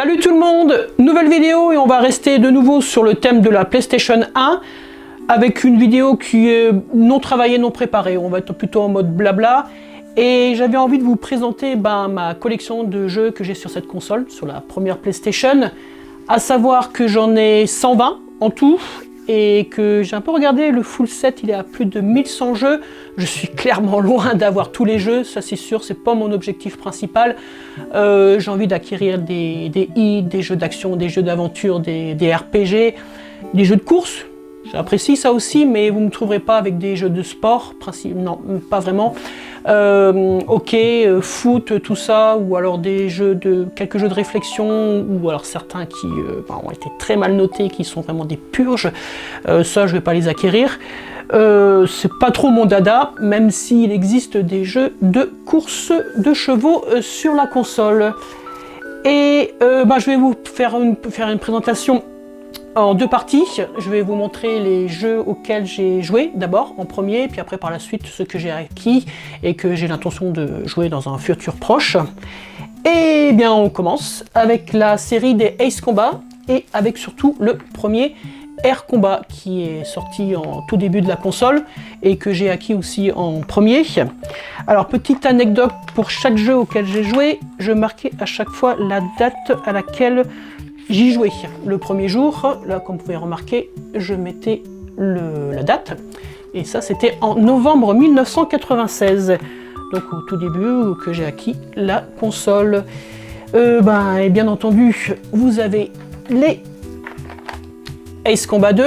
Salut tout le monde, nouvelle vidéo et on va rester de nouveau sur le thème de la PlayStation 1 avec une vidéo qui est non travaillée, non préparée. On va être plutôt en mode blabla et j'avais envie de vous présenter ma collection de jeux que j'ai sur cette console, sur la première PlayStation, à savoir que j'en ai 120 en tout et que j'ai un peu regardé le full set, il est à plus de 1100 jeux. Je suis clairement loin d'avoir tous les jeux, ça c'est sûr, c'est pas mon objectif principal. J'ai envie d'acquérir des hits, des jeux d'action, des jeux d'aventure, des RPG, des jeux de course. J'apprécie ça aussi, mais vous ne me trouverez pas avec des jeux de sport, non, pas vraiment. Foot, tout ça, ou alors quelques jeux de réflexion, ou alors certains qui ont été très mal notés, qui sont vraiment des purges. Ça, je vais pas les acquérir. C'est pas trop mon dada, même s'il existe des jeux de course de chevaux sur la console. Et je vais vous faire une présentation en deux parties. Je vais vous montrer les jeux auxquels j'ai joué d'abord en premier, puis après par la suite ceux que j'ai acquis et que j'ai l'intention de jouer dans un futur proche. Et bien on commence avec la série des Ace Combat et avec surtout le premier Air Combat qui est sorti en tout début de la console et que j'ai acquis aussi en premier. Alors petite anecdote, pour chaque jeu auquel j'ai joué, je marquais à chaque fois la date à laquelle j'y jouais. Le premier jour, là comme vous pouvez remarquer, je mettais la date et ça c'était en novembre 1996, donc au tout début que j'ai acquis la console. Et bien entendu vous avez les Ace Combat 2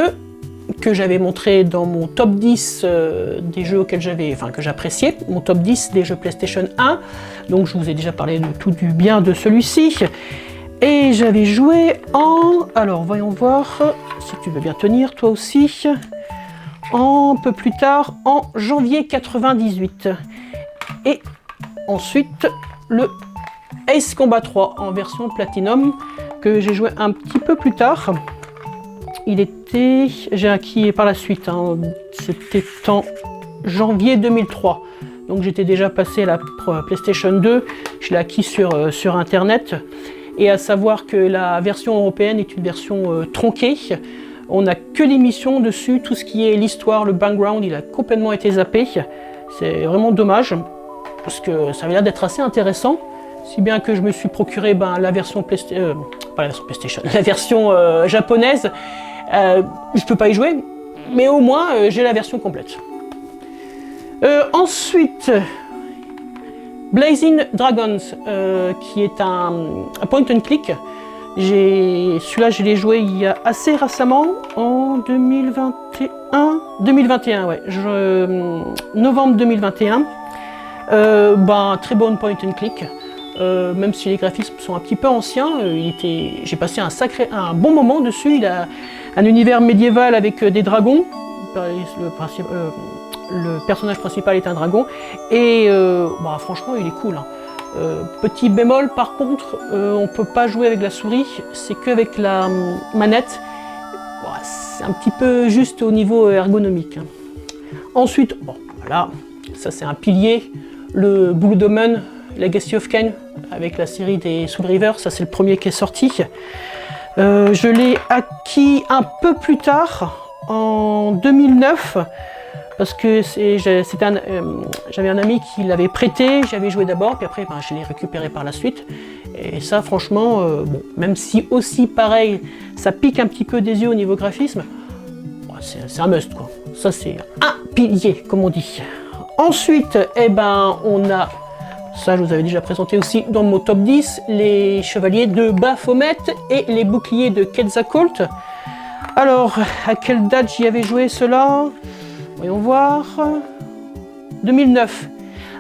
que j'avais montré dans mon top 10 des jeux auxquels que j'appréciais, mon top 10 des jeux PlayStation 1, donc je vous ai déjà parlé de tout du bien de celui-ci. Et j'avais joué alors voyons voir si tu veux bien tenir toi aussi, un peu plus tard en janvier 98. Et ensuite le Ace Combat 3 en version Platinum que j'ai joué un petit peu plus tard. J'ai acquis par la suite, c'était en janvier 2003. Donc j'étais déjà passé à la PlayStation 2, je l'ai acquis sur internet. Et à savoir que la version européenne est une version tronquée. On n'a que les missions dessus, tout ce qui est l'histoire, le background, il a complètement été zappé. C'est vraiment dommage, parce que ça avait l'air d'être assez intéressant. Si bien que je me suis procuré la version PlayStation, la version japonaise. Je peux pas y jouer, mais au moins j'ai la version complète. Ensuite, Blazing Dragons, qui est un point and click. Celui-là, je l'ai joué il y a assez récemment, en 2021, ouais, novembre 2021. Très bon point and click, même si les graphismes sont un petit peu anciens. J'ai passé un bon moment dessus. Il a un univers médiéval avec des dragons. Le personnage principal est un dragon et franchement il est cool. Petit bémol par contre, on peut pas jouer avec la souris, c'est qu'avec la manette. C'est un petit peu juste au niveau ergonomique. Ensuite, voilà, ça c'est un pilier, le Blue Demon Legacy of Kain avec la série des Soul River, ça c'est le premier qui est sorti. Je l'ai acquis un peu plus tard, en 2009. Parce que j'avais un ami qui l'avait prêté, j'avais joué d'abord, puis après je l'ai récupéré par la suite. Et ça franchement, même si aussi pareil, ça pique un petit peu des yeux au niveau graphisme, c'est un must quoi. Ça c'est un pilier comme on dit. Ensuite, on a, ça je vous avais déjà présenté aussi dans mon top 10, les chevaliers de Baphomet et les boucliers de Quetzalcoatl. Alors, à quelle date j'y avais joué cela ? Voyons voir. 2009.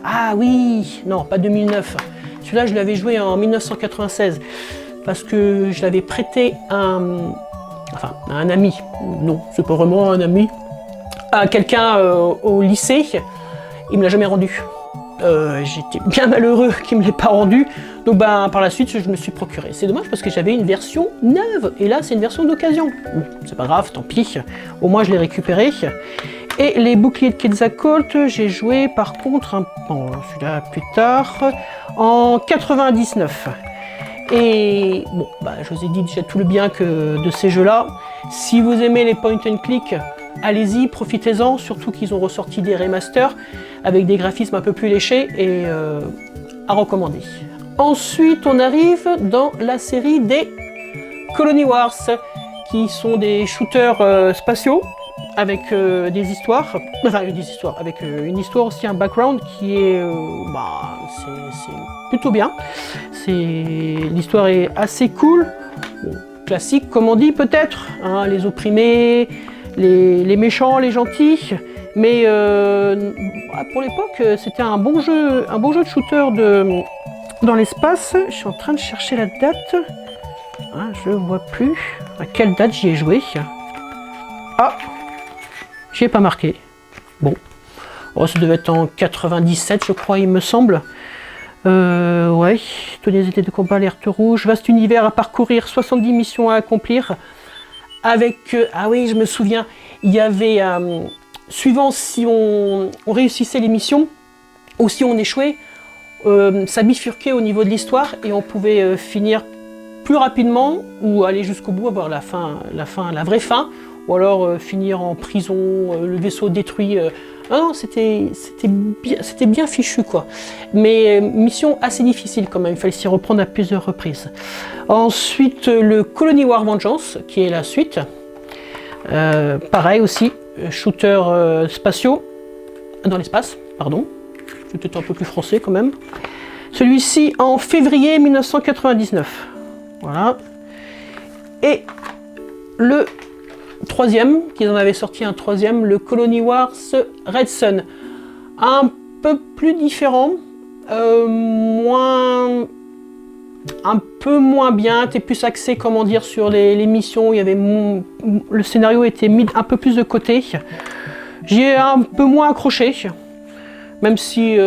Ah oui, non, pas 2009. Celui-là, je l'avais joué en 1996 parce que je l'avais prêté à un ami. Non, c'est pas vraiment un ami. À quelqu'un au lycée. Il me l'a jamais rendu. J'étais bien malheureux qu'il me l'ait pas rendu. Donc par la suite, je me suis procuré. C'est dommage parce que j'avais une version neuve et là, c'est une version d'occasion. C'est pas grave, tant pis. Au moins, je l'ai récupéré. Et les boucliers de Quetzalcoatl, j'ai joué par contre celui-là plus tard, en 99. Et bon, je vous ai dit déjà tout le bien que de ces jeux-là. Si vous aimez les point and click, allez-y, profitez-en, surtout qu'ils ont ressorti des remasters avec des graphismes un peu plus léchés et à recommander. Ensuite, on arrive dans la série des Colony Wars, qui sont des shooters spatiaux avec des histoires, avec une histoire aussi, un background qui est, c'est plutôt bien. L'histoire est assez cool, bon, classique comme on dit peut-être, hein, les opprimés, les méchants, les gentils, mais pour l'époque c'était un bon jeu de shooter dans l'espace. Je suis en train de chercher la date, hein, je vois plus à quelle date j'y ai joué. Ah, j'y ai pas marqué. Bon, ça devait être en 97 je crois, il me semble. Ouais, toutes les idées de combat, alerte rouge, vaste univers à parcourir, 70 missions à accomplir. Avec, ah oui, je me souviens, il y avait, suivant si on réussissait les missions, ou si on échouait, ça bifurquait au niveau de l'histoire, et on pouvait finir plus rapidement, ou aller jusqu'au bout, avoir la vraie fin, ou alors finir en prison, le vaisseau détruit. Non, c'était bien fichu quoi. Mais mission assez difficile quand même, il fallait s'y reprendre à plusieurs reprises. Ensuite, le Colony War Vengeance, qui est la suite. Pareil aussi, shooter spatiaux, dans l'espace, pardon. C'était un peu plus français quand même. Celui-ci en février 1999. Voilà. Et le troisième, qu'ils en avaient sorti un troisième, le Colony Wars Red Sun. Un peu plus différent, un peu moins bien, t'es plus axé, comment dire, sur les missions, il y avait le scénario était mis un peu plus de côté. J'y ai un peu moins accroché, même si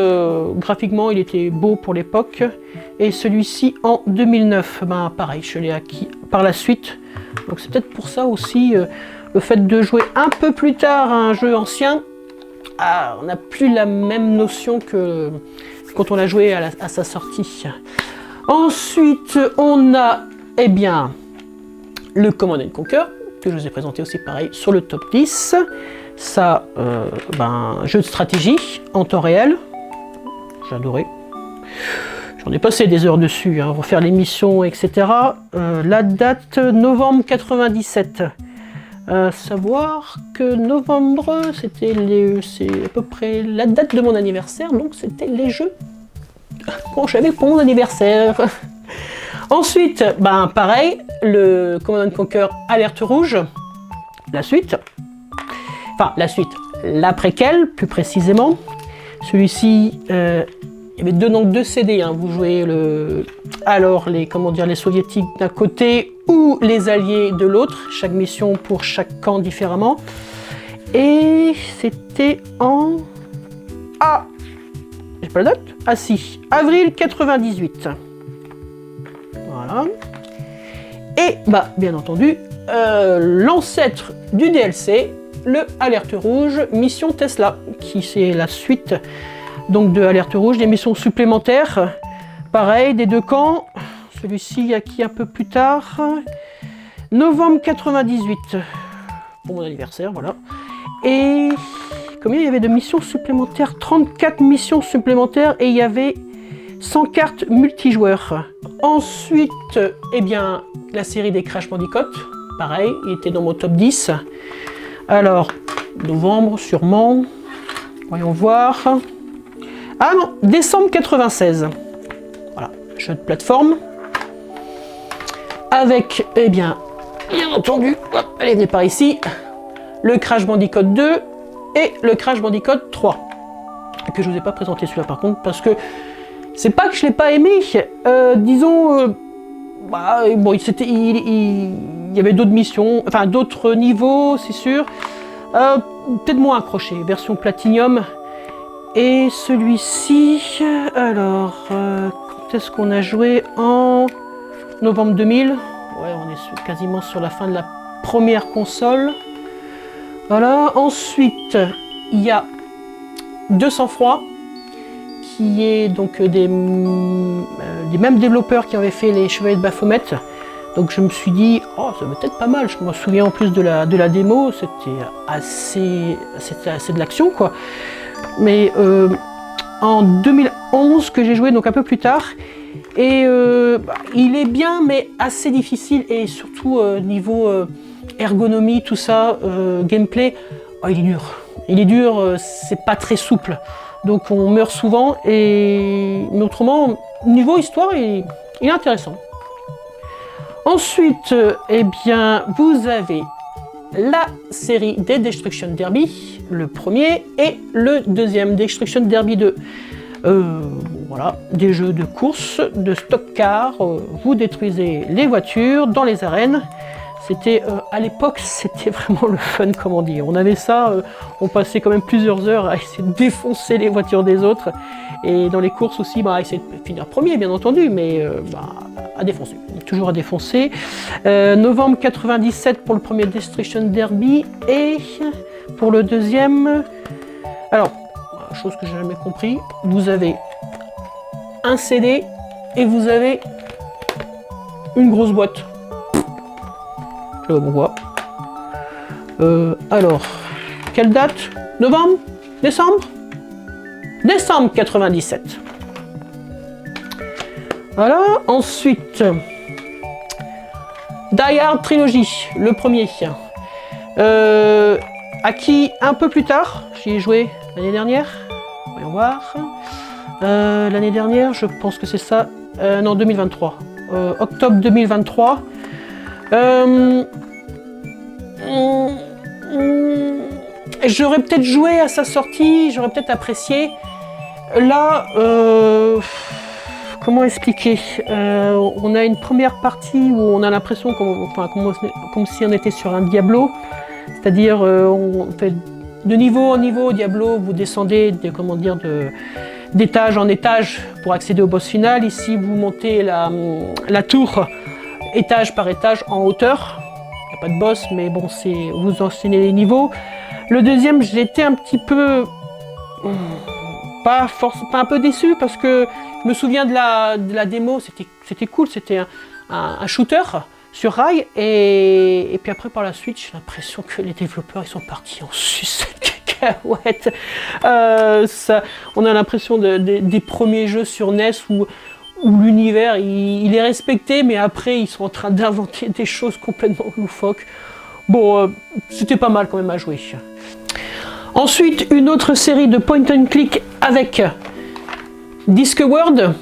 graphiquement il était beau pour l'époque. Et celui-ci en 2009, pareil, je l'ai acquis par la suite. Donc c'est peut-être pour ça aussi, le fait de jouer un peu plus tard à un jeu ancien, on n'a plus la même notion que quand on l'a joué à sa sortie. Ensuite, on a, eh bien, le Command & Conquer, que je vous ai présenté aussi pareil sur le top 10. Ça, jeu de stratégie en temps réel, j'ai adoré. J'en ai passé des heures dessus, hein, refaire les missions, etc. La date, novembre 97. Savoir que novembre, c'est à peu près la date de mon anniversaire, donc c'était les jeux qu'on j'avais pour mon anniversaire. Ensuite, pareil, le Command & Conquer Alerte Rouge, la suite. Enfin, la suite, la préquelle, plus précisément. Celui-ci, il y avait deux CD, hein. Vous jouez les soviétiques d'un côté ou les alliés de l'autre, chaque mission pour chaque camp différemment. Et c'était en... Ah, j'ai pas la date? Ah si, avril 98. Voilà. Et bien entendu, l'ancêtre du DLC, le Alerte Rouge Mission Tesla, qui c'est la suite donc de Alerte Rouge, des missions supplémentaires, pareil, des deux camps. Celui-ci acquis un peu plus tard, novembre 98, pour mon anniversaire, voilà. Et combien il y avait de missions supplémentaires? 34 missions supplémentaires, et il y avait 100 cartes multijoueurs. Ensuite, eh bien, la série des Crash Bandicoot, pareil, il était dans mon top 10. Alors, novembre sûrement, voyons voir. Ah non, décembre 96. Voilà, jeu de plateforme. Avec, eh bien entendu, allez, venez par ici, le Crash Bandicoot 2 et le Crash Bandicoot 3. Que je vous ai pas présenté celui-là par contre, parce que c'est pas que je l'ai pas aimé, disons, bon, il y avait d'autres missions, enfin d'autres niveaux, c'est sûr. Peut-être moins accroché, version Platinum. Et celui-ci, alors, quand est-ce qu'on a joué? En novembre 2000. Ouais, on est quasiment sur la fin de la première console. Voilà, ensuite, il y a 200 froid, qui est donc des mêmes développeurs qui avaient fait les Chevaliers de Baphomet. Donc je me suis dit, oh, ça va être pas mal. Je me souviens en plus de la démo, c'était assez de l'action, quoi. Mais en 2011 que j'ai joué, donc un peu plus tard, et il est bien, mais assez difficile, et surtout niveau ergonomie, tout ça, gameplay, oh, il est dur. Il est dur, c'est pas très souple. Donc on meurt souvent, mais autrement, niveau histoire, il est intéressant. Ensuite, eh bien, vous avez la série des Destruction Derby, le premier, et le deuxième, Destruction Derby 2. Voilà, des jeux de course, de stock car, vous détruisez les voitures dans les arènes. C'était, à l'époque, c'était vraiment le fun, comment dire. On avait ça, on passait quand même plusieurs heures à essayer de défoncer les voitures des autres. Et dans les courses aussi, bah, à essayer de finir premier, bien entendu, mais à défoncer, toujours à défoncer. Novembre 97 pour le premier Destruction Derby, et pour le deuxième... Alors, chose que j'ai jamais compris, vous avez un CD et vous avez une grosse boîte. Je sais pas pourquoi. Alors, quelle date? Novembre? Décembre? Décembre 97. Voilà, ensuite, Die Hard Trilogy, le premier. Acquis un peu plus tard, j'y ai joué l'année dernière. Voyons voir. L'année dernière, je pense que c'est ça. Non, 2023. Octobre 2023. J'aurais peut-être joué à sa sortie, j'aurais peut-être apprécié. Là, comment expliquer, on a une première partie où on a l'impression comme si on était sur un Diablo, c'est-à-dire on fait de niveau en niveau. Diablo, vous descendez d'étage en étage pour accéder au boss final. Ici, vous montez la tour étage par étage en hauteur. Il n'y a pas de boss, mais bon, vous enchaînez les niveaux. Le deuxième, j'étais un petit peu... pas un peu déçu, parce que je me souviens de la démo, c'était cool, c'était un shooter sur rail, et puis après par la suite, j'ai l'impression que les développeurs ils sont partis en sucette cacahuète. On a l'impression des premiers jeux sur NES où l'univers il est respecté, mais après ils sont en train d'inventer des choses complètement loufoques. Bon, c'était pas mal quand même à jouer. Ensuite, une autre série de point and click avec Discworld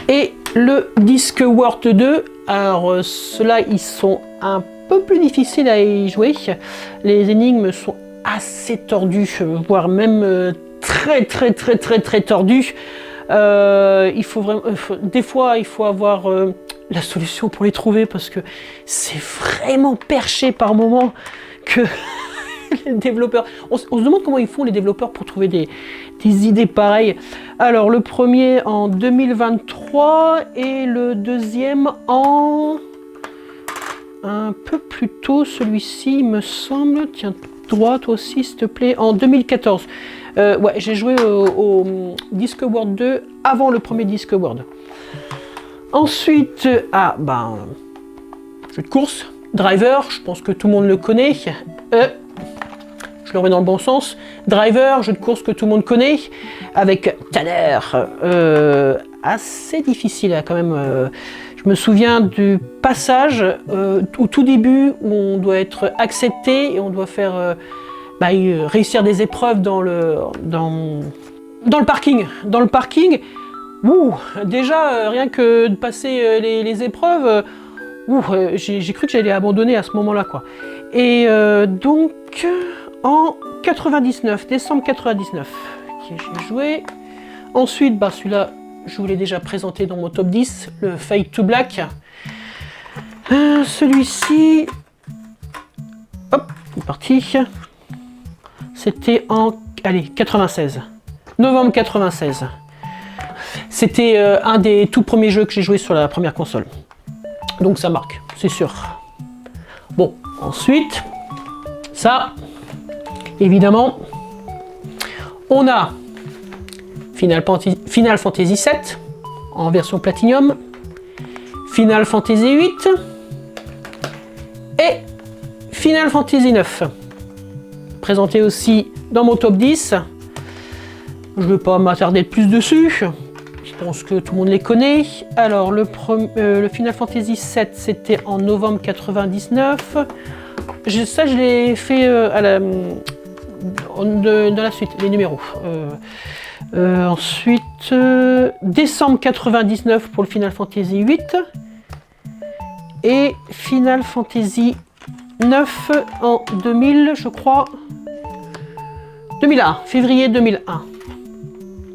et le Discworld 2. Alors, ceux-là, ils sont un peu plus difficiles à y jouer. Les énigmes sont assez tordues, voire même très tordues. Il faut vraiment, des fois, il faut avoir la solution pour les trouver, parce que c'est vraiment perché par moment que les développeurs... On se demande comment ils font, les développeurs, pour trouver des idées pareilles. Alors, le premier en 2023 et le deuxième en... un peu plus tôt, celui-ci, il me semble. Tiens, droit, toi aussi, s'il te plaît, en 2014. Ouais, j'ai joué au Discworld 2 avant le premier Discworld. Ensuite, jeu de course, Driver, je pense que tout le monde le connaît. Je le remets dans le bon sens. Driver, jeu de course que tout le monde connaît, avec Tanner. Assez difficile, hein, quand même. Je me souviens du passage au tout début où on doit être accepté et on doit faire réussir des épreuves dans le parking. Dans le parking, déjà rien que de passer les épreuves, j'ai cru que j'allais abandonner à ce moment-là, quoi. Et donc en 99, décembre 99, j'ai joué. Ensuite, celui-là, je vous l'ai déjà présenté dans mon top 10, le Fade to Black. Celui-ci, hop, c'est parti. C'était en 96, novembre 96. C'était un des tout premiers jeux que j'ai joué sur la première console. Donc ça marque, c'est sûr. Bon, ensuite, ça, évidemment, on a Final Fantasy VII en version Platinum, Final Fantasy VIII et Final Fantasy IX. Présenté aussi dans mon top 10. Je ne vais pas m'attarder plus dessus. Je pense que tout le monde les connaît. Alors, le Final Fantasy VII, c'était en novembre 99. Ça, je l'ai fait dans la suite, les numéros. Ensuite, décembre 99 pour le Final Fantasy VIII. Et Final Fantasy 9 en 2000, je crois. 2001, février 2001.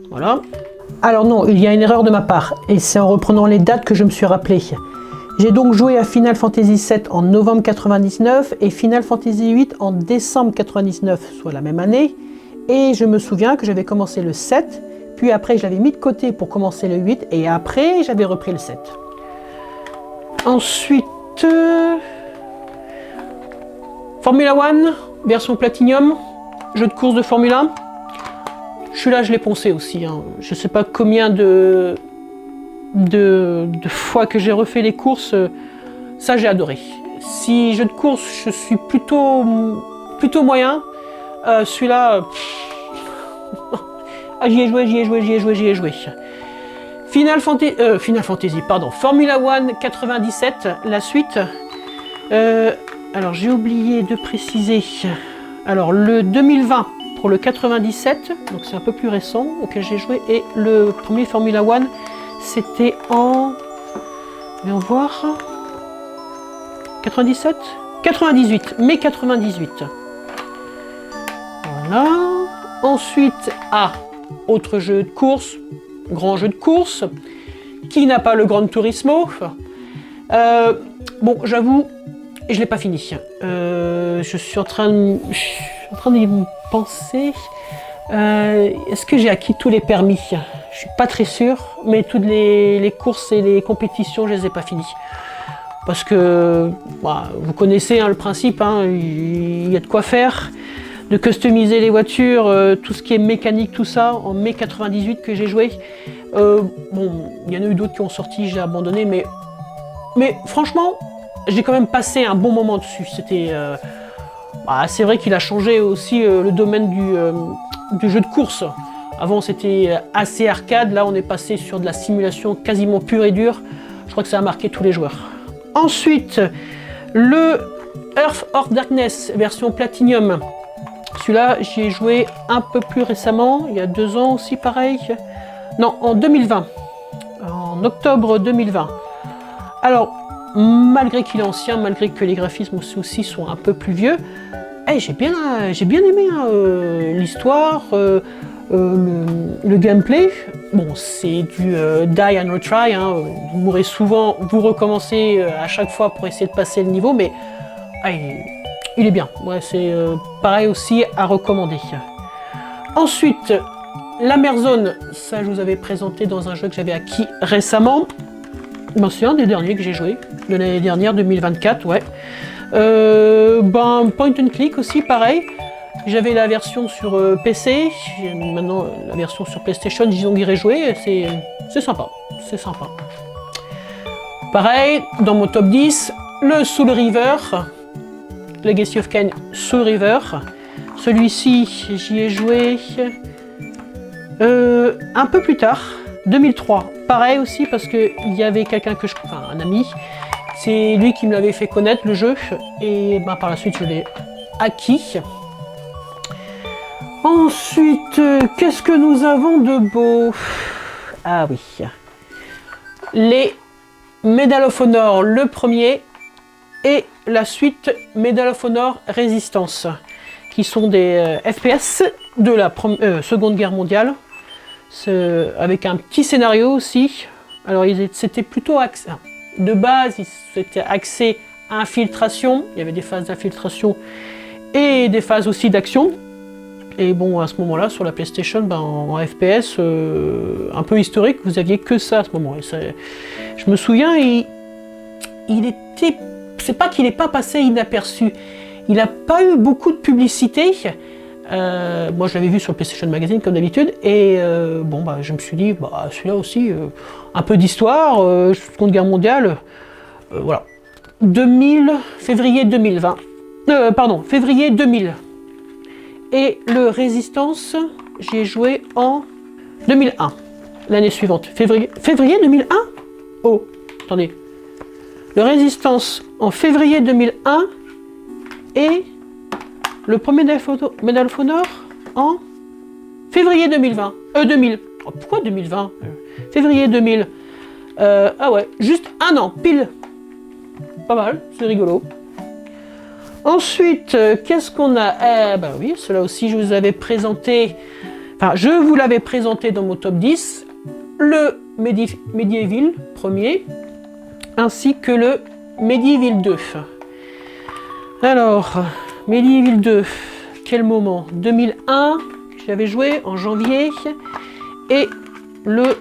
Voilà. Alors non, il y a une erreur de ma part, et c'est en reprenant les dates que je me suis rappelé. J'ai donc joué à Final Fantasy VII en novembre 99 et Final Fantasy VIII en décembre 99, soit la même année. Et je me souviens que j'avais commencé le 7, puis après je l'avais mis de côté pour commencer le 8, et après j'avais repris le 7. Ensuite, Formula One, version Platinum, jeu de course de Formule 1. Celui-là, je l'ai poncé aussi. Hein. Je ne sais pas combien de fois que j'ai refait les courses. Ça, j'ai adoré. Si jeu de course, je suis plutôt moyen. Celui-là, ah, j'y ai joué. Final Fantasy, pardon. Formula One 97, la suite. Alors, j'ai oublié de préciser. Alors, le 2020. Pour le 97, donc c'est un peu plus récent, auquel j'ai joué, et le premier Formula One, c'était en... Voyons voir... 97 98, mai 98. Voilà. Ensuite, autre jeu de course, grand jeu de course, qui n'a pas le Gran Turismo. Bon, j'avoue, je ne l'ai pas fini. Je suis en train d'y penser. Est-ce que j'ai acquis tous les permis? Je suis pas très sûr, mais toutes les courses et les compétitions, je les ai pas finies. Parce que vous connaissez le principe, hein, il y a de quoi faire, de customiser les voitures, tout ce qui est mécanique, tout ça, en mai 98 que j'ai joué. Bon, il y en a eu d'autres qui ont sorti, j'ai abandonné, mais franchement, j'ai quand même passé un bon moment dessus. C'était... c'est vrai qu'il a changé aussi le domaine du jeu de course. Avant c'était assez arcade, là on est passé sur de la simulation quasiment pure et dure. Je crois que ça a marqué tous les joueurs. Ensuite, le Earth of Darkness version Platinum. Celui-là j'y ai joué un peu plus récemment, il y a 2 ans aussi pareil. Non, en 2020, en octobre 2020. Alors, malgré qu'il est ancien, malgré que les graphismes aussi sont un peu plus vieux, j'ai bien aimé l'histoire, le gameplay. Bon, c'est du die and retry, hein, vous mourrez souvent, vous recommencez à chaque fois pour essayer de passer le niveau, mais il est bien. Ouais, c'est pareil aussi à recommander. Ensuite, la Merzone, ça je vous avais présenté dans un jeu que j'avais acquis récemment. C'est un des derniers que j'ai joué, de l'année dernière, 2024, ouais. Point and click aussi, pareil. J'avais la version sur PC, maintenant la version sur PlayStation, disons que j'irai jouer, c'est sympa, c'est sympa. Pareil, dans mon top 10, le Soul River, Legacy of Kain Soul River. Celui-ci, j'y ai joué un peu plus tard, 2003. Pareil aussi parce qu'il y avait quelqu'un que un ami, c'est lui qui me l'avait fait connaître le jeu, et par la suite je l'ai acquis. Ensuite, qu'est-ce que nous avons de beau? Ah oui, les Medal of Honor, le premier, et la suite Medal of Honor Resistance, qui sont des FPS de la Seconde Guerre mondiale, avec un petit scénario aussi. Alors c'était plutôt axé, de base, c'était axé à infiltration, il y avait des phases d'infiltration et des phases aussi d'action. Et bon, à ce moment-là, sur la PlayStation, en FPS, un peu historique, vous aviez que ça à ce moment. Je me souviens, c'est pas qu'il n'est pas passé inaperçu. Il n'a pas eu beaucoup de publicité, Moi je l'avais vu sur PlayStation Magazine comme d'habitude, et bon bah je me suis dit, bah celui-là aussi, un peu d'histoire, Seconde Guerre mondiale, voilà. Février 2020, pardon, février 2000. Et le Résistance, j'y ai joué en 2001, l'année suivante. Février 2001? Oh, attendez. Le Résistance en février 2001 et le premier Medal of Honor en février 2020. 2000. Oh, pourquoi 2020? Février 2000. Ah ouais, juste un an, pile. Pas mal, c'est rigolo. Ensuite, qu'est-ce qu'on a? Ben oui, cela aussi je vous avais présenté, enfin je vous l'avais présenté dans mon top 10, le Medieval premier, ainsi que le Medieval 2. Alors, Medieval 2, quel moment? 2001, j'avais joué en janvier, et le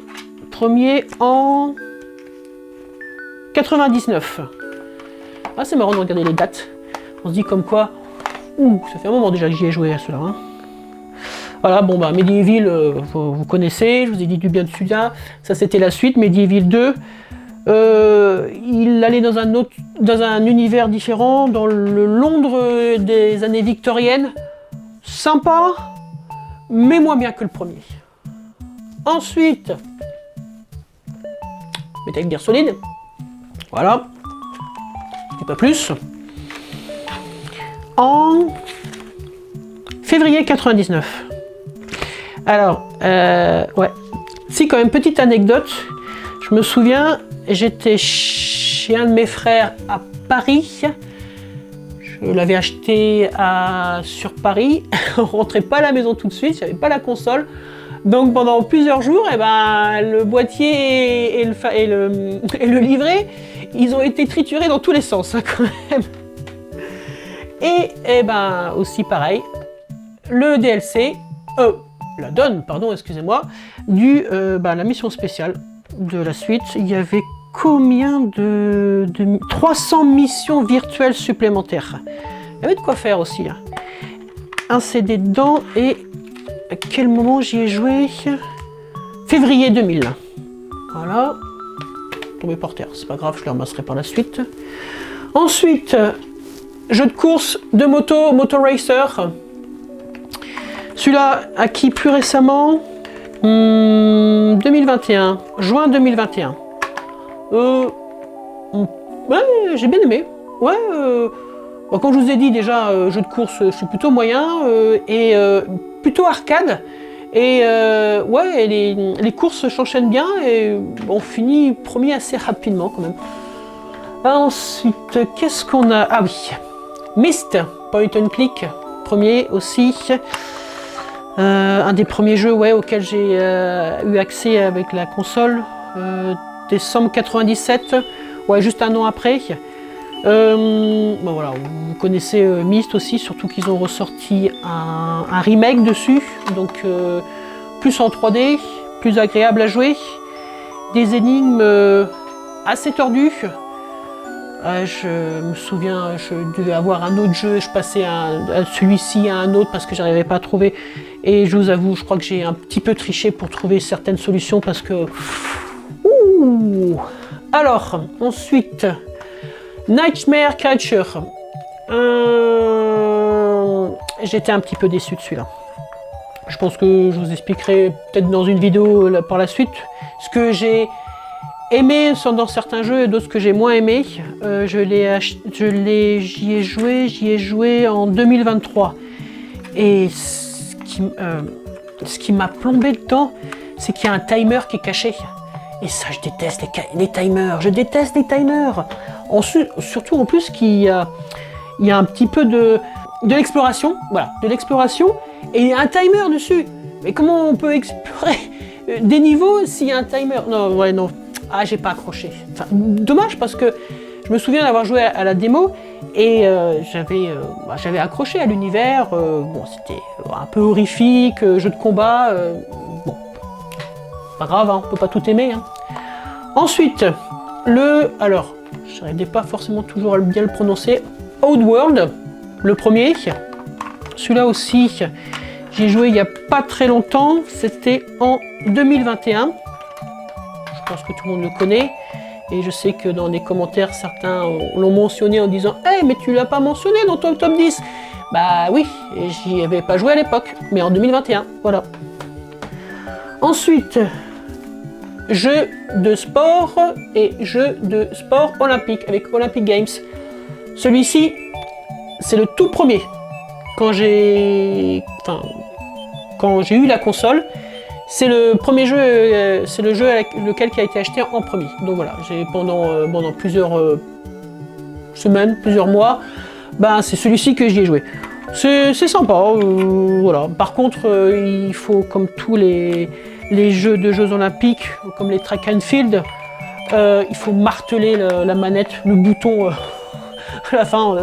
premier en 99. Ah, c'est marrant de regarder les dates. On se dit comme quoi, ça fait un moment déjà que j'y ai joué à cela. Hein. Voilà, bon bah Medieval, vous connaissez, je vous ai dit du bien de celui-là. Ça c'était la suite, Medieval 2. Il allait dans un univers différent, dans le Londres des années victoriennes. Sympa, mais moins bien que le premier. Ensuite, Metal Gear Solid. Voilà. Et pas plus. En février 99. Alors, ouais. Si, quand même, petite anecdote. Je me souviens, j'étais chez un de mes frères à Paris. Je l'avais acheté sur Paris. On rentrait pas à la maison tout de suite, j'avais pas la console. Donc pendant plusieurs jours, le boîtier et le livret, ils ont été triturés dans tous les sens, hein, quand même. Et aussi pareil, le DLC, la donne, pardon, excusez-moi, la mission spéciale de la suite. Il y avait combien de 300 missions virtuelles supplémentaires. Il y avait de quoi faire aussi. Hein. Un CD dedans, et à quel moment j'y ai joué? Février 2000. Voilà. Tombé par terre, c'est pas grave, je le ramasserai par la suite. Ensuite, jeu de course de moto, Moto Racer. Celui-là, acquis plus récemment, 2021, juin 2021. Ouais, j'ai bien aimé. Ouais, comme je vous ai dit déjà, jeu de course, je suis plutôt moyen et plutôt arcade. Et ouais, les courses s'enchaînent bien et on finit premier assez rapidement quand même. Ensuite, qu'est-ce qu'on a? Ah oui, Myst, Point and Click, premier aussi. Un des premiers jeux auxquels j'ai eu accès avec la console, décembre 97, ouais, juste un an après. Voilà, vous connaissez Myst aussi, surtout qu'ils ont ressorti un remake dessus, donc plus en 3D, plus agréable à jouer, des énigmes assez tordues. Je me souviens, je devais avoir un autre jeu, je passais à celui-ci à un autre parce que j'arrivais pas à trouver. Et je vous avoue, je crois que j'ai un petit peu triché pour trouver certaines solutions parce que... Ouh. Alors, ensuite, Nightmare Catcher. J'étais un petit peu déçu de celui-là. Je pense que je vous expliquerai peut-être dans une vidéo par la suite ce que j'ai aimé dans certains jeux et d'autres que j'ai moins aimé. J'y ai joué en 2023. Et ce qui m'a plombé dedans, c'est qu'il y a un timer qui est caché. Et ça, je déteste les timers. Je déteste les timers. Surtout en plus qu'il y a un petit peu de l'exploration. Voilà, de l'exploration. Et il y a un timer dessus. Mais comment on peut explorer des niveaux s'il y a un timer? Non, ouais, non. Ah, j'ai pas accroché. Enfin, dommage parce que je me souviens d'avoir joué à la démo et j'avais accroché à l'univers. Bon, c'était un peu horrifique, jeu de combat. Bon, pas grave, hein, on peut pas tout aimer. Hein. Ensuite, alors, je n'arrivais pas forcément toujours à bien le prononcer. Oddworld, le premier. Celui-là aussi, j'ai joué il n'y a pas très longtemps. C'était en 2021. Je pense que tout le monde le connaît. Et je sais que dans les commentaires, certains l'ont mentionné en disant « Hey, mais tu l'as pas mentionné dans ton top 10 !» Bah oui, et j'y avais pas joué à l'époque, mais en 2021, voilà. Ensuite, jeux de sport et jeux de sport olympique avec Olympic Games. Celui-ci, c'est le tout premier. Quand j'ai eu la console, c'est le premier jeu, c'est le jeu avec lequel qui a été acheté en premier. Donc voilà, j'ai pendant plusieurs semaines, plusieurs mois, c'est celui-ci que j'y ai joué. C'est sympa, voilà. Par contre, il faut, comme tous les Jeux olympiques, comme les track and field, il faut marteler la manette, le bouton à la fin,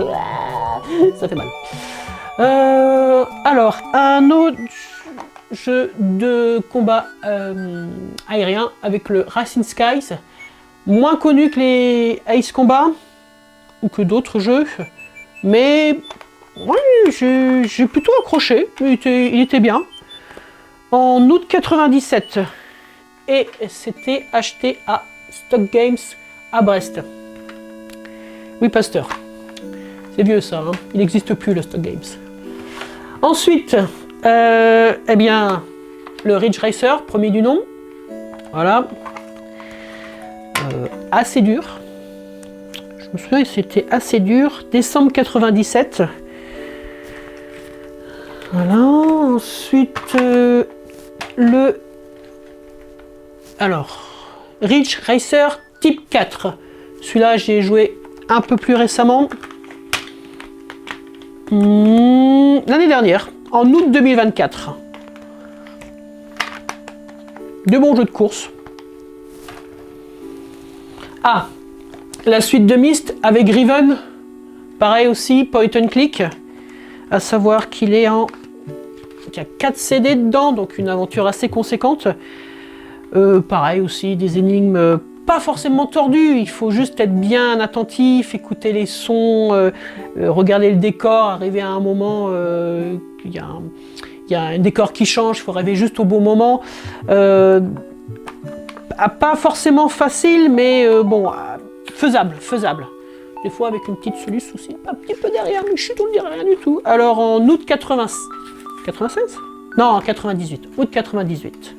ça fait mal. Alors, un autre jeu de combat aérien avec le Racing Skies, moins connu que les Ace Combat ou que d'autres jeux, mais oui, j'ai plutôt accroché, il était bien. En août 97, et c'était acheté à Stock Games à Brest. Oui, Pasteur. C'est vieux ça, hein, il n'existe plus le Stock Games. Ensuite, eh bien, le Ridge Racer, premier du nom. Voilà. Assez dur. Je me souviens, c'était assez dur. Décembre 97. Voilà. Ensuite, Ridge Racer Type 4. Celui-là, j'ai joué un peu plus récemment. L'année dernière, en août 2024. Deux bons jeux de course. Ah, la suite de Myst avec Riven. Pareil aussi, point and click. À savoir qu'il est en... Il y a 4 CD dedans, donc une aventure assez conséquente. Pareil aussi, des énigmes pas forcément tordues, il faut juste être bien attentif, écouter les sons, regarder le décor, arriver à un moment, il y a un décor qui change, il faut arriver juste au bon moment. Pas forcément facile, mais bon, faisable. Des fois avec une petite soluce aussi, un petit peu derrière, mais je ne dirais rien du tout. Alors en août 96 Non, 98. Août 98.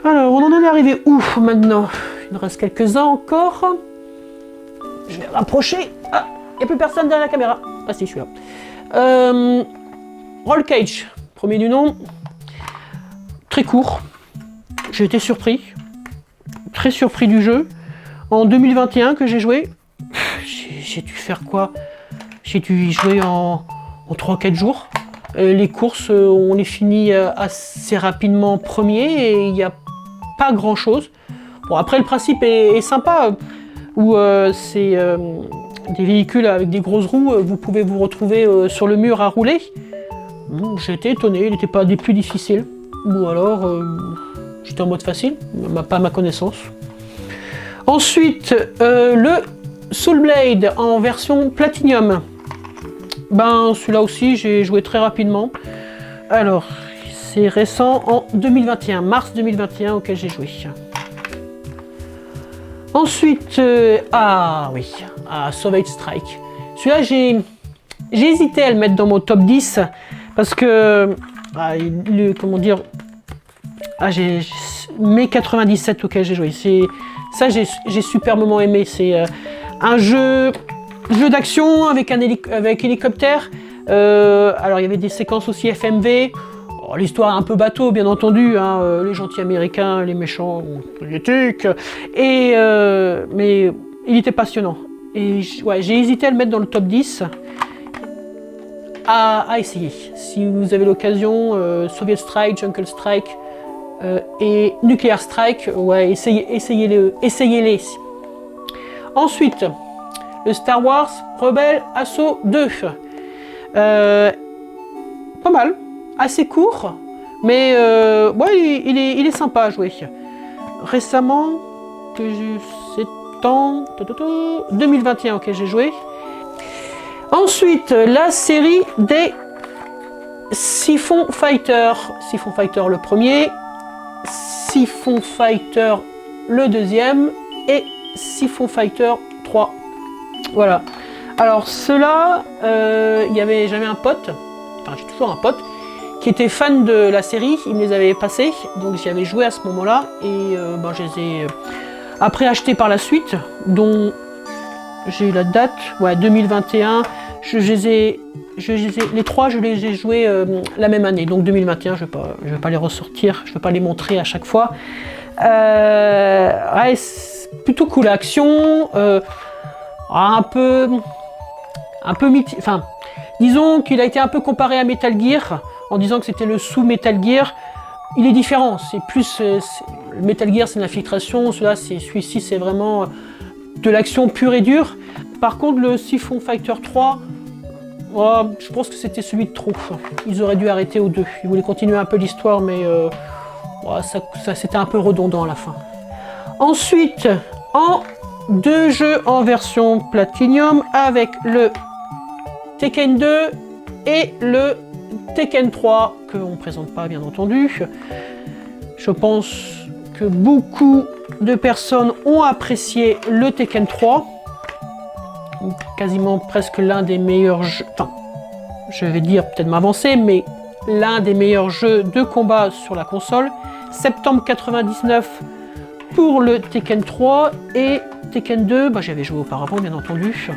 Alors, on en est arrivé où maintenant? Il nous reste quelques-uns encore. Je vais rapprocher. Ah, il n'y a plus personne derrière la caméra. Ah si, je suis là. Roll Cage, premier du nom. Très court. J'ai été surpris. Très surpris du jeu. En 2021 que j'ai joué. J'ai dû faire quoi? J'ai dû y jouer en 3-4 jours. Les courses, on les finit assez rapidement premier et il n'y a pas grand chose. Bon, après le principe est sympa, où c'est des véhicules avec des grosses roues, vous pouvez vous retrouver sur le mur à rouler. J'ai été étonné, il n'était pas des plus difficiles. Ou alors, j'étais en mode facile, pas à ma connaissance. Ensuite, le Soul Blade en version Platinum. Celui-là aussi, j'ai joué très rapidement. Alors, c'est récent, en 2021, mars 2021, auquel j'ai joué. Ensuite, Soviet Strike. Celui-là, j'ai hésité à le mettre dans mon top 10, parce que, j'ai mai 97 auquel j'ai joué. Ça, j'ai superbement aimé. C'est un jeu d'action avec hélicoptère. Alors il y avait des séquences aussi FMV. L'histoire un peu bateau, bien entendu, hein, les gentils américains, les méchants soviétiques. Mais il était passionnant. Et j'ai hésité à le mettre dans le top 10. À essayer. Si vous avez l'occasion, Soviet Strike, Jungle Strike et Nuclear Strike, essayez-les. Ensuite, le Star Wars Rebel Assault 2. Pas mal, assez court, mais il est sympa à jouer. Récemment, c'est en 2021 auquel j'ai joué. Ensuite, la série des Siphon Fighter le premier, Siphon Fighter le deuxième et Siphon Fighter 3. Voilà. Alors ceux-là, j'avais un pote, enfin j'ai toujours un pote, qui était fan de la série, il me les avait passés, donc j'y avais joué à ce moment-là, et je les ai après achetés par la suite, dont j'ai eu la date, ouais, 2021, les trois je les ai joués la même année, donc 2021, je vais pas les ressortir, je vais pas les montrer à chaque fois. Ouais, c'est plutôt cool, action, un peu enfin, disons qu'il a été un peu comparé à Metal Gear, en disant que c'était le sous-Metal Gear. Il est différent, c'est plus... Metal Gear c'est de l'infiltration, celui-ci c'est vraiment de l'action pure et dure. Par contre le Siphon Fighter 3, je pense que c'était celui de trop. Ils auraient dû arrêter aux deux. Ils voulaient continuer un peu l'histoire, mais ça c'était un peu redondant à la fin. Ensuite, deux jeux en version Platinum avec le Tekken 2 et le Tekken 3, que on ne présente pas bien entendu. Je pense que beaucoup de personnes ont apprécié le Tekken 3. Quasiment presque l'un des meilleurs jeux, enfin, je vais dire peut-être m'avancer, mais l'un des meilleurs jeux de combat sur la console. Septembre 99 pour le Tekken 3 et Tekken 2, j'avais joué auparavant bien entendu.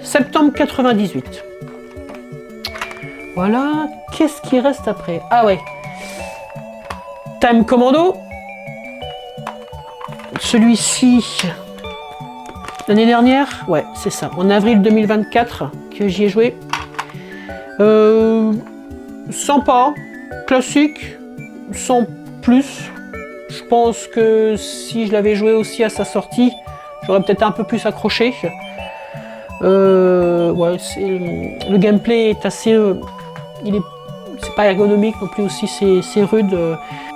Septembre 98. Voilà, qu'est-ce qui reste après? Ah ouais, Time Commando. Celui-ci, l'année dernière, ouais, c'est ça, en avril 2024 que j'y ai joué. Sympa, classique, sans plus. Je pense que si je l'avais joué aussi à sa sortie, j'aurais peut-être un peu plus accroché. Ouais, le gameplay est assez... c'est pas ergonomique non plus aussi, c'est rude.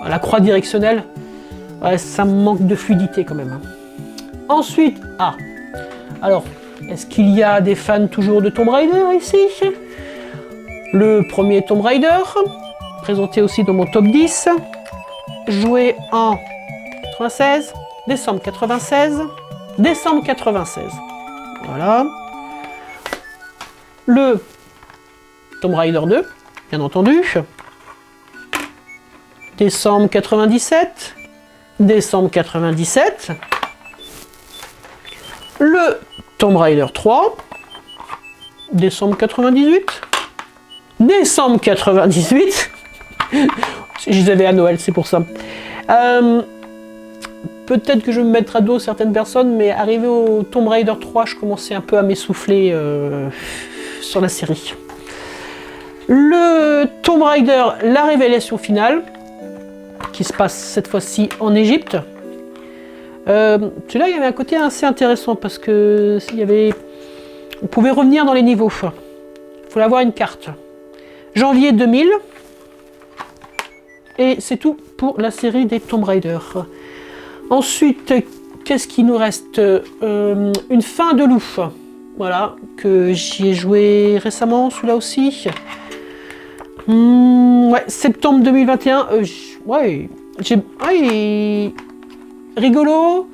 La croix directionnelle, ouais, ça manque de fluidité quand même. Ensuite, alors, est-ce qu'il y a des fans toujours de Tomb Raider ici? Le premier Tomb Raider, présenté aussi dans mon top 10, joué en 96, décembre 96, décembre 96. Voilà. Le Tomb Raider 2, bien entendu. Décembre 97, décembre 97. Le Tomb Raider 3, décembre 98, décembre 98. Je les avais à Noël, c'est pour ça. Peut-être que je vais me mettre à dos certaines personnes, mais arrivé au Tomb Raider 3, je commençais un peu à m'essouffler sur la série. Le Tomb Raider, la révélation finale, qui se passe cette fois-ci en Égypte. Celui-là, il y avait un côté assez intéressant parce que on pouvait revenir dans les niveaux. Il fallait avoir une carte. Janvier 2000. Et c'est tout pour la série des Tomb Raider. Ensuite, qu'est-ce qui nous reste? Une fin de loup. Voilà, que j'y ai joué récemment, celui-là aussi. Ouais, septembre 2021. Ouais, rigolo,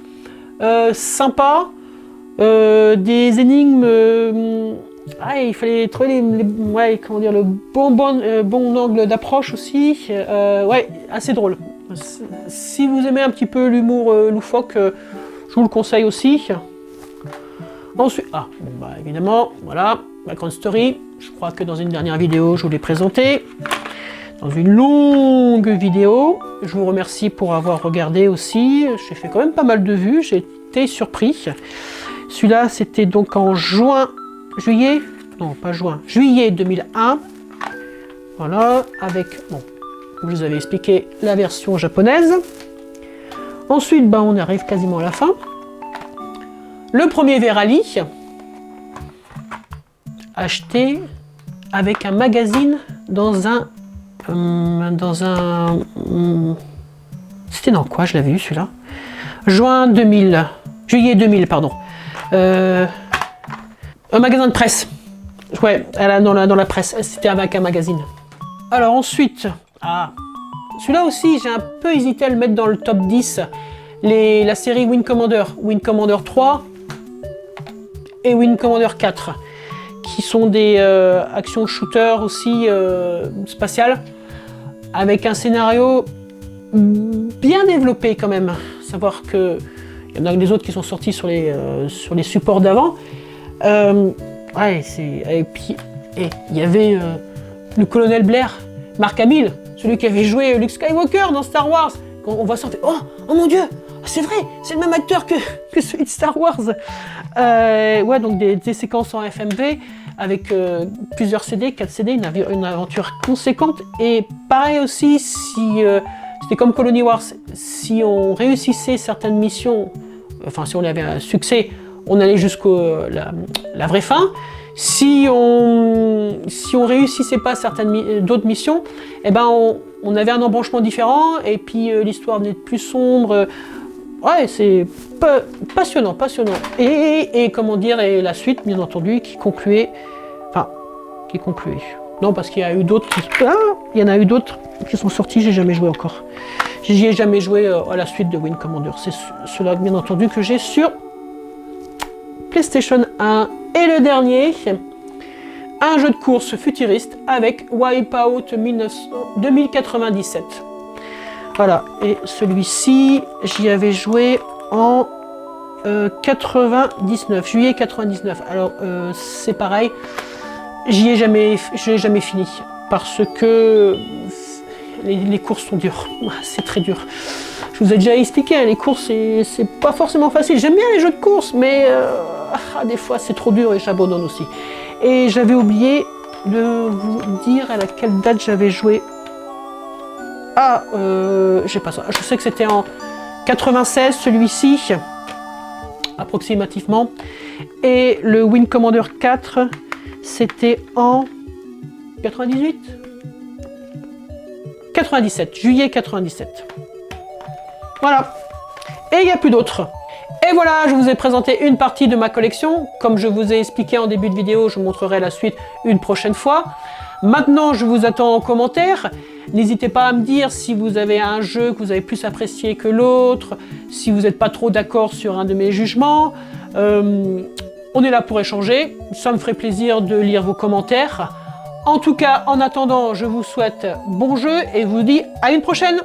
sympa, des énigmes. Il fallait trouver le bon angle d'approche aussi. Ouais, assez drôle. Si vous aimez un petit peu l'humour loufoque, je vous le conseille aussi. Ensuite, évidemment, voilà, Background Story. Je crois que dans une dernière vidéo, je vous l'ai présenté. Dans une longue vidéo. Je vous remercie pour avoir regardé aussi. J'ai fait quand même pas mal de vues. J'ai été surpris. Celui-là, c'était donc en juillet 2001. Voilà, avec, je vous avais expliqué la version japonaise. Ensuite, on arrive quasiment à la fin. Le premier Verali, acheté avec un magazine dans un... C'était dans quoi je l'avais eu celui-là? Juillet 2000, pardon. Un magasin de presse. Ouais, dans la presse, c'était avec un magazine. Alors ensuite, celui-là aussi, j'ai un peu hésité à le mettre dans le top 10. La série Wing Commander 3 et Wing Commander 4, qui sont des action shooters aussi spatiales, avec un scénario bien développé quand même. Savoir que il y en a des autres qui sont sortis sur les supports d'avant. Ouais, et puis il y avait le colonel Blair, Mark Hamill, celui qui avait joué Luke Skywalker dans Star Wars. Quand on voit ça, on fait oh mon Dieu, c'est vrai, c'est le même acteur que celui de Star Wars. Ouais, donc des séquences en FMV avec plusieurs CD, 4 CD, une aventure conséquente. Et pareil aussi, si c'était comme Colony Wars, si on réussissait certaines missions, enfin si on avait un succès, on allait jusqu'à la vraie fin. Si on réussissait pas d'autres missions, eh ben on avait un embranchement différent et puis l'histoire venait plus sombre. Ouais, c'est passionnant. Et comment dire, et la suite, bien entendu, qui concluait. Non, parce qu'il y a eu d'autres il y en a eu d'autres qui sont sortis, j'ai jamais joué encore. J'y ai jamais joué à la suite de Wing Commander. C'est cela, bien entendu, que j'ai sur PlayStation 1. Et le dernier, un jeu de course futuriste avec Wipeout 2097. Voilà, et celui-ci, j'y avais joué en 99, juillet 99. Alors, c'est pareil, je l'ai jamais fini, parce que les courses sont dures, c'est très dur. Je vous ai déjà expliqué, les courses, c'est pas forcément facile. J'aime bien les jeux de course, mais des fois, c'est trop dur et j'abandonne aussi. Et j'avais oublié de vous dire à quelle date j'avais joué. J'ai pas ça. Je sais que c'était en 96, celui-ci, approximativement. Et le Wing Commander 4, c'était en 98 97, juillet 97. Voilà. Et il n'y a plus d'autres. Et voilà, je vous ai présenté une partie de ma collection. Comme je vous ai expliqué en début de vidéo, je vous montrerai la suite une prochaine fois. Maintenant, je vous attends en commentaire. N'hésitez pas à me dire si vous avez un jeu que vous avez plus apprécié que l'autre, si vous n'êtes pas trop d'accord sur un de mes jugements. On est là pour échanger. Ça me ferait plaisir de lire vos commentaires. En tout cas, en attendant, je vous souhaite bon jeu et vous dis à une prochaine.